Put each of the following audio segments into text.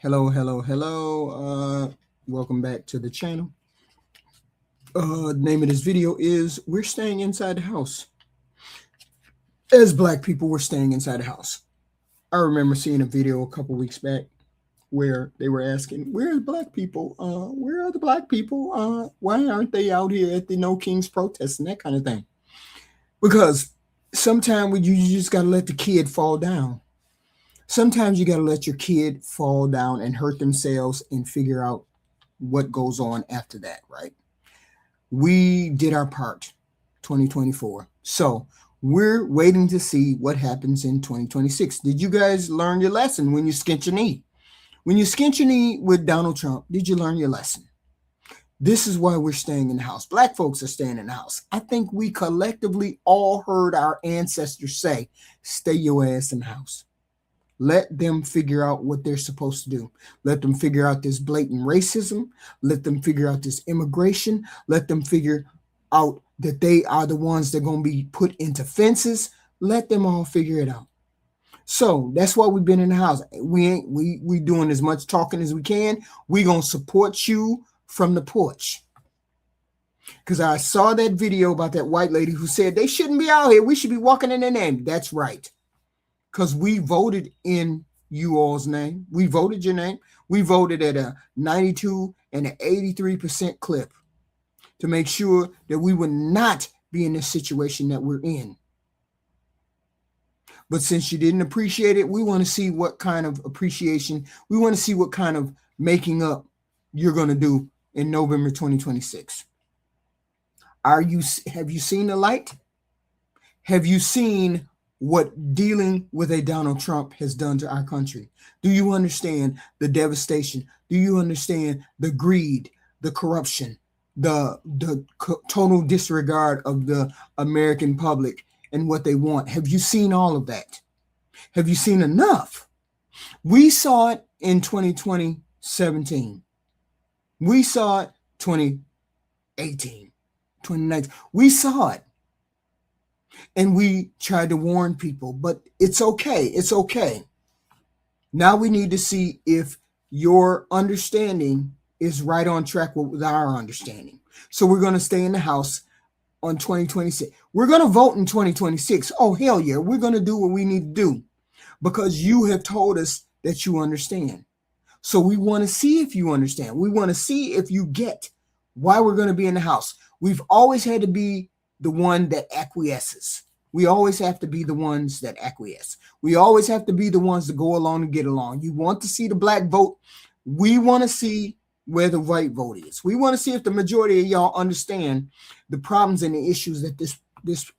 Hello. Welcome back to the channel. Name of this video is We're Staying Inside the House. As black people, we're staying inside the house. I remember seeing a video a couple weeks back where they were asking, where are the black people? Where are the black people? Why aren't they out here at the No Kings protests and that kind of thing? Because sometimes you just got to let the kid fall down. Sometimes you got to let your kid fall down and hurt themselves and figure out what goes on after that, right? We did our part, 2024. So we're waiting to see what happens in 2026. Did you guys learn your lesson when you skint your knee? When you skint your knee with Donald Trump, did you learn your lesson? This is why we're staying in the house. Black folks are staying in the house. I think we collectively all heard our ancestors say, stay your ass in the house. Let them figure out what they're supposed to do. Let them figure out this blatant racism. Let them figure out this immigration. Let them figure out that they are the ones that are going to be put into fences. Let them all figure it out. So that's why we've been in the house. We doing as much talking as we can. We're going to support you from the porch. Because I saw that video about that white lady who said they shouldn't be out here. We should be walking in their name. That's right. Because we voted in you all's name. We voted your name. We voted at a 92 and an 83% clip to make sure that we would not be in the situation that we're in. But since you didn't appreciate it, we want to see what kind of appreciation, we want to see what kind of making up you're going to do in November 2026. Have you seen the light? Have you seen what dealing with a Donald Trump has done to our country? Do you understand the devastation? Do you understand the greed, the corruption, the total disregard of the American public and what they want? Have you seen all of that? Have you seen enough? We saw it in 2017. We saw it 2018, 2019. We saw it. And we tried to warn people, but it's okay. It's okay. Now we need to see if your understanding is right on track with our understanding. So we're going to stay in the house on 2026. We're going to vote in 2026. Oh, hell yeah. We're going to do what we need to do because you have told us that you understand. So we want to see if you understand. We want to see if you get why we're going to be in the house. We've always had to be the one that acquiesces. We always have to be the ones that acquiesce. We always have to be the ones that go along and get along. You want to see the black vote. We want to see where the white vote is. We want to see if the majority of y'all understand the problems and the issues that this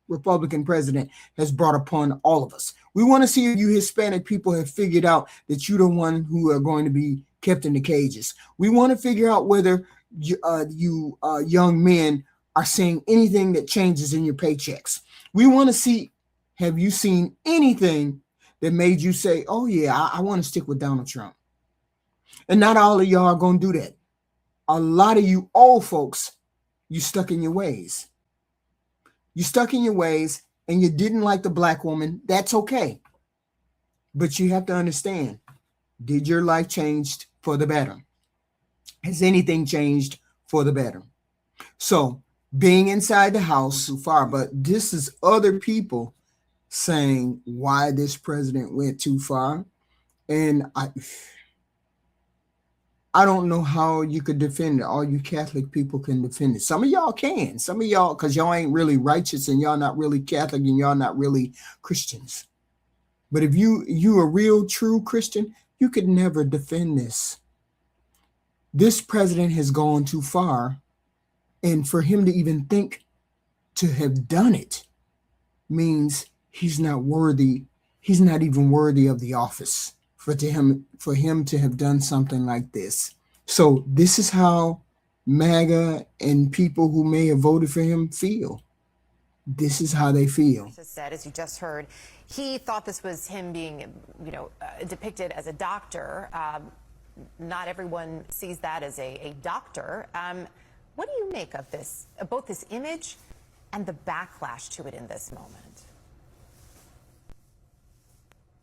Republican president has brought upon all of us. We want to see if you Hispanic people have figured out that you're the one who are going to be kept in the cages. We want to figure out whether you young men are seeing anything that changes in your paychecks. We want to see, have you seen anything that made you say, oh yeah, I want to stick with Donald Trump? And not all of y'all are going to do that. A lot of you old folks, you stuck in your ways. You stuck in your ways and you didn't like the black woman. That's okay. But you have to understand, did your life change for the better? Has anything changed for the better? So being inside the house so far, but this is other people saying why this president went too far. And I don't know how you could defend it. All you Catholic people can defend it. Some of y'all can. Some of y'all, because y'all ain't really righteous and y'all not really Catholic and y'all not really Christians. But if you a real true Christian, you could never defend this. This president has gone too far. And for him to even think to have done it means he's not worthy. He's not even worthy of the office for him to have done something like this. So this is how MAGA and people who may have voted for him feel. This is how they feel. Just said, as you just heard, he thought this was him being, depicted as a doctor. Not everyone sees that as a doctor. What do you make of this, both this image and the backlash to it in this moment?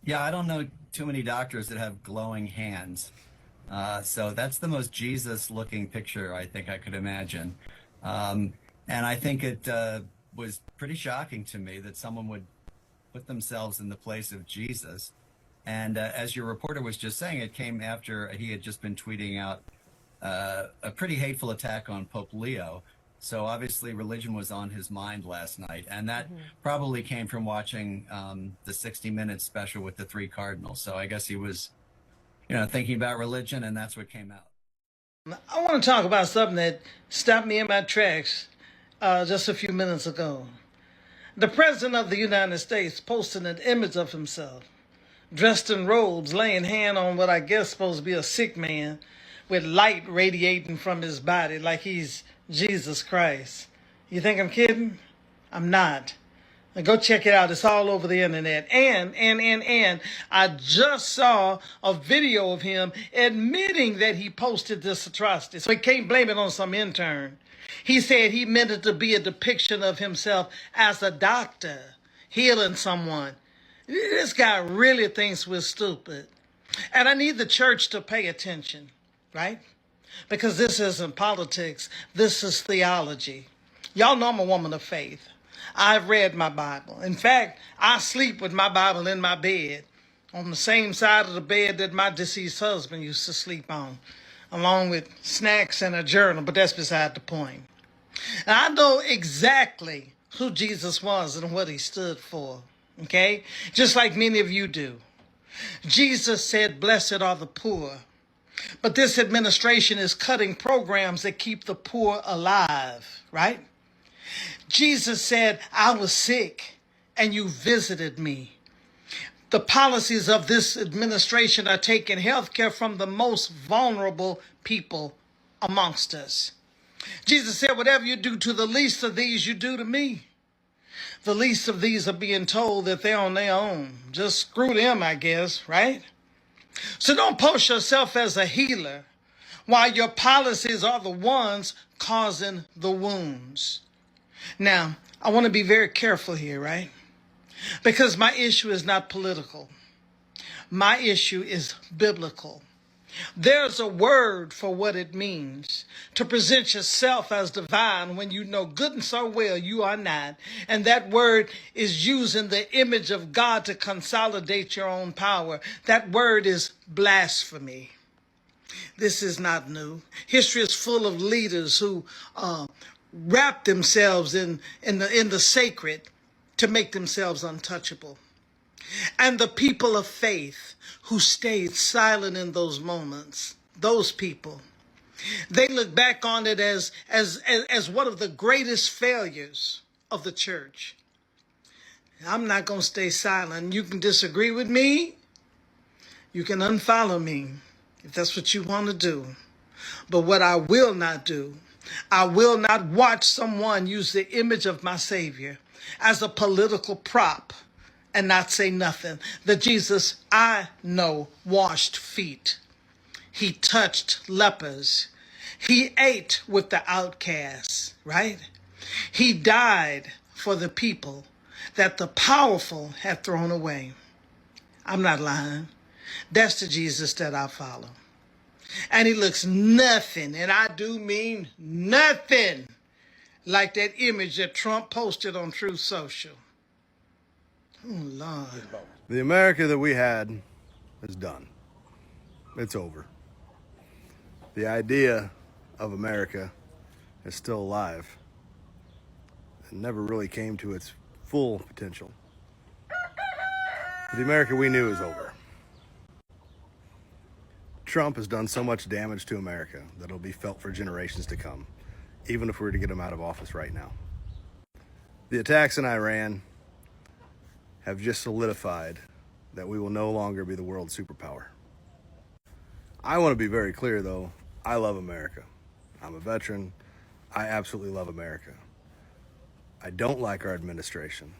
Yeah, I don't know too many doctors that have glowing hands. So that's the most Jesus-looking picture I think I could imagine. Um, and I think it was pretty shocking to me that someone would put themselves in the place of Jesus. And as your reporter was just saying, it came after he had just been tweeting out a pretty hateful attack on Pope Leo. So obviously, religion was on his mind last night, and that probably came from watching the 60 Minutes special with the three cardinals. So I guess he was, thinking about religion, and that's what came out. I want to talk about something that stopped me in my tracks just a few minutes ago. The President of the United States posted an image of himself, dressed in robes, laying hand on what I guess supposed to be a sick man, with light radiating from his body like he's Jesus Christ. You think I'm kidding? I'm not. Now go check it out. It's all over the internet. And I just saw a video of him admitting that he posted this atrocity. So he can't blame it on some intern. He said he meant it to be a depiction of himself as a doctor healing someone. This guy really thinks we're stupid. And I need the church to pay attention, right? Because this isn't politics. This is theology. Y'all know I'm a woman of faith. I've read my Bible. In fact, I sleep with my Bible in my bed on the same side of the bed that my deceased husband used to sleep on, along with snacks and a journal, but that's beside the point. And I know exactly who Jesus was and what he stood for, okay? Just like many of you do. Jesus said, "Blessed are the poor." But this administration is cutting programs that keep the poor alive, right? Jesus said, "I was sick and you visited me." The policies of this administration are taking health care from the most vulnerable people amongst us. Jesus said, "Whatever you do to the least of these, you do to me." The least of these are being told that they're on their own. Just screw them, I guess, right? So don't post yourself as a healer while your policies are the ones causing the wounds. Now, I want to be very careful here, right? Because my issue is not political. My issue is biblical. There's a word for what it means to present yourself as divine when you know good and so well you are not. And that word is using the image of God to consolidate your own power. That word is blasphemy. This is not new. History is full of leaders who wrap themselves in the sacred to make themselves untouchable. And the people of faith who stayed silent in those moments, those people, they look back on it as one of the greatest failures of the church. I'm not going to stay silent. You can disagree with me. You can unfollow me if that's what you want to do. But what I will not do, I will not watch someone use the image of my Savior as a political prop and not say nothing. The Jesus I know washed feet. He touched lepers. He ate with the outcasts, right? He died for the people that the powerful had thrown away. I'm not lying. That's the Jesus that I follow. And he looks nothing, and I do mean nothing, like that image that Trump posted on Truth Social. Oh, Lord. The America that we had is done. It's over. The idea of America is still alive. It never really came to its full potential. The America we knew is over. Trump has done so much damage to America that it'll be felt for generations to come, even if we were to get him out of office right now. The attacks in Iran have just solidified that we will no longer be the world superpower. I want to be very clear, though. I love America. I'm a veteran. I absolutely love America. I don't like our administration.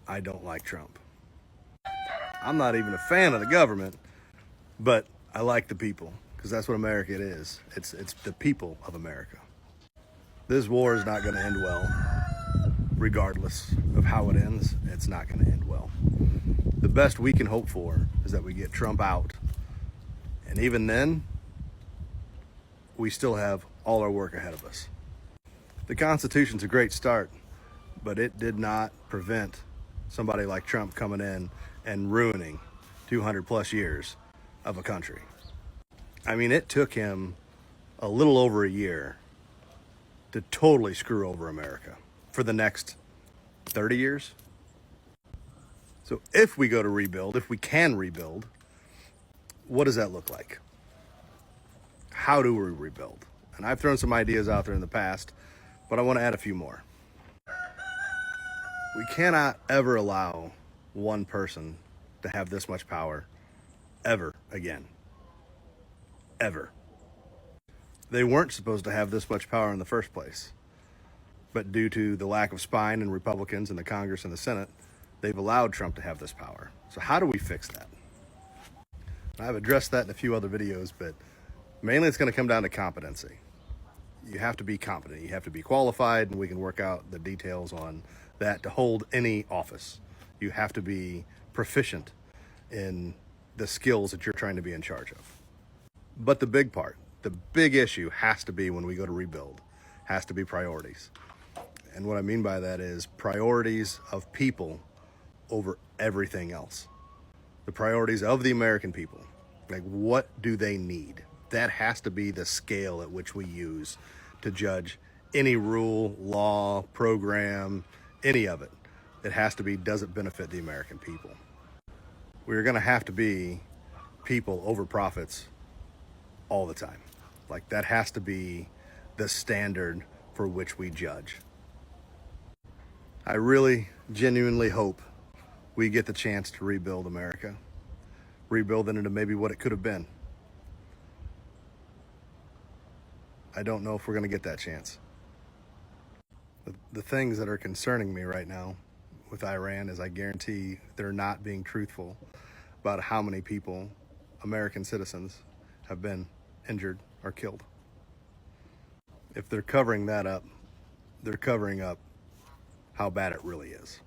I don't like Trump. I'm not even a fan of the government, but I like the people, because that's what America it is. It's the people of America. This war is not going to end well. Regardless of how it ends, it's not going to end well. The best we can hope for is that we get Trump out. And even then, we still have all our work ahead of us. The Constitution's a great start, but it did not prevent somebody like Trump coming in and ruining 200 plus years of a country. I mean, it took him a little over a year to totally screw over America for the next 30 years. So if we go to rebuild, if we can rebuild, what does that look like? How do we rebuild? And I've thrown some ideas out there in the past, but I want to add a few more. We cannot ever allow one person to have this much power ever again. Ever. They weren't supposed to have this much power in the first place. But due to the lack of spine in Republicans in the Congress and the Senate, they've allowed Trump to have this power. So how do we fix that? I've addressed that in a few other videos, but mainly it's going to come down to competency. You have to be competent. You have to be qualified, and we can work out the details on that to hold any office. You have to be proficient in the skills that you're trying to be in charge of. But the big part, the big issue has to be when we go to rebuild, has to be priorities. And what I mean by that is priorities of people over everything else. The priorities of the American people. Like, what do they need? That has to be the scale at which we use to judge any rule, law, program, any of it. It has to be, does it benefit the American people? We're going to have to be people over profits all the time. Like, that has to be the standard for which we judge. I really genuinely hope we get the chance to rebuild America, rebuild it into maybe what it could have been. I don't know if we're going to get that chance. The things that are concerning me right now with Iran is I guarantee they're not being truthful about how many people, American citizens, have been injured or killed. If they're covering that up, they're covering up how bad it really is.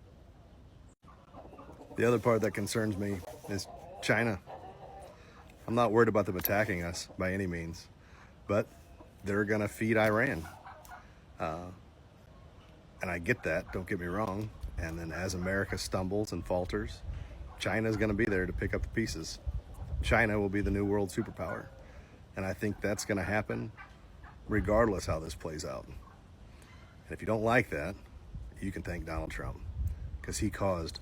The other part that concerns me is China. I'm not worried about them attacking us by any means, but they're gonna feed Iran. And I get that, don't get me wrong. And then as America stumbles and falters, China's gonna be there to pick up the pieces. China will be the new world superpower. And I think that's gonna happen regardless how this plays out. And if you don't like that, you can thank Donald Trump, because he caused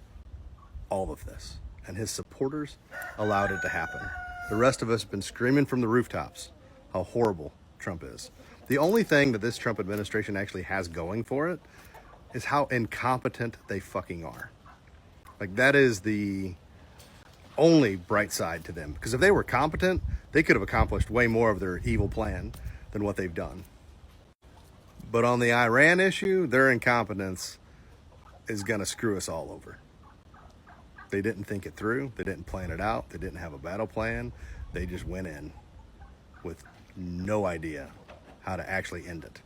all of this. And his supporters allowed it to happen. The rest of us have been screaming from the rooftops how horrible Trump is. The only thing that this Trump administration actually has going for it is how incompetent they fucking are. Like, that is the only bright side to them. Because if they were competent, they could have accomplished way more of their evil plan than what they've done. But on the Iran issue, their incompetence is gonna screw us all over. They didn't think it through. They didn't plan it out. They didn't have a battle plan. They just went in with no idea how to actually end it.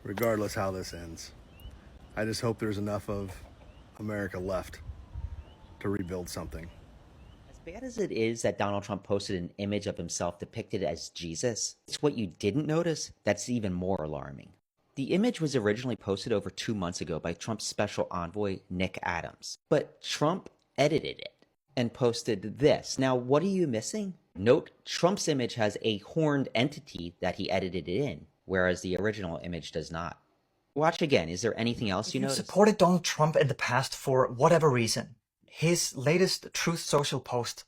Regardless how this ends, I just hope there's enough of America left to rebuild something. As bad as it is that Donald Trump posted an image of himself depicted as Jesus, it's what you didn't notice that's even more alarming. The image was originally posted over 2 months ago by Trump's special envoy, Nick Adams. But Trump edited it and posted this. Now, what are you missing? Note, Trump's image has a horned entity that he edited it in, whereas the original image does not. Watch again. Is there anything else you noticed? Supported Donald Trump in the past for whatever reason. His latest Truth Social post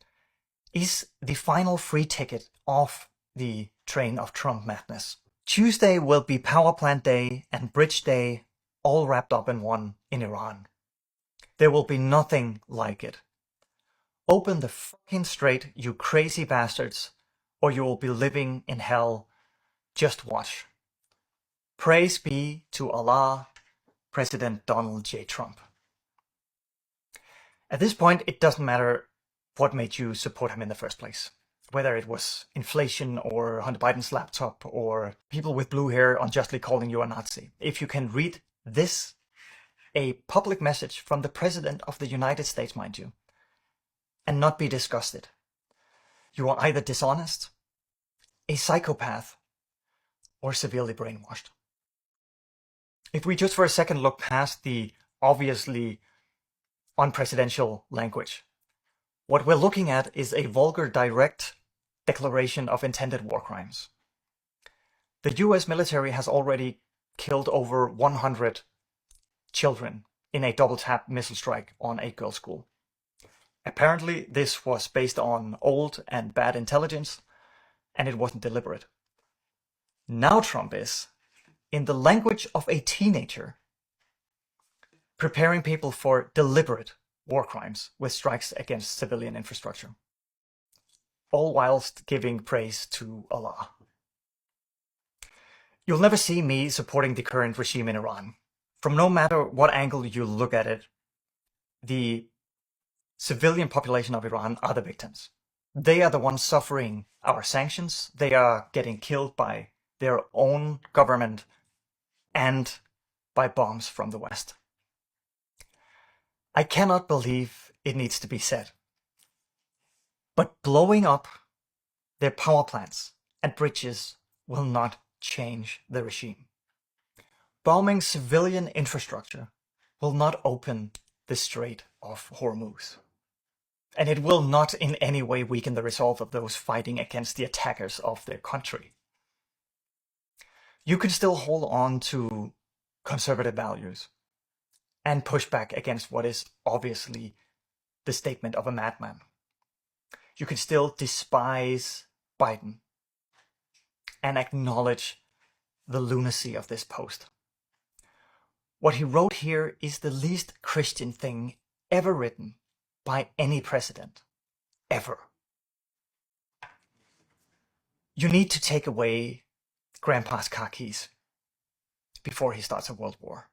is the final free ticket off the train of Trump madness. Tuesday will be Power Plant Day and Bridge Day all wrapped up in one in Iran. There will be nothing like it. Open the fucking straight, you crazy bastards, or you will be living in hell. Just watch. Praise be to Allah, President Donald J. Trump. At this point, it doesn't matter what made you support him in the first place. Whether it was inflation or Hunter Biden's laptop or people with blue hair unjustly calling you a Nazi. If you can read this a public message from the President of the United States, mind you, and not be disgusted. You are either dishonest, a psychopath, or severely brainwashed. If we just for a second look past the obviously unpresidential language, what we're looking at is a vulgar, direct declaration of intended war crimes. The US military has already killed over 100 children in a double-tap missile strike on a girls' school. Apparently, this was based on old and bad intelligence, and it wasn't deliberate. Now Trump is, in the language of a teenager, preparing people for deliberate war crimes with strikes against civilian infrastructure, all whilst giving praise to Allah. You'll never see me supporting the current regime in Iran. From no matter what angle you look at it, the civilian population of Iran are the victims. They are the ones suffering our sanctions. They are getting killed by their own government and by bombs from the West. I cannot believe it needs to be said, but blowing up their power plants and bridges will not change the regime. Bombing civilian infrastructure will not open the Strait of Hormuz. And it will not in any way weaken the resolve of those fighting against the attackers of their country. You can still hold on to conservative values and push back against what is obviously the statement of a madman. You can still despise Biden and acknowledge the lunacy of this post. What he wrote here is the least Christian thing ever written by any president, ever. You need to take away Grandpa's car keys before he starts a world war.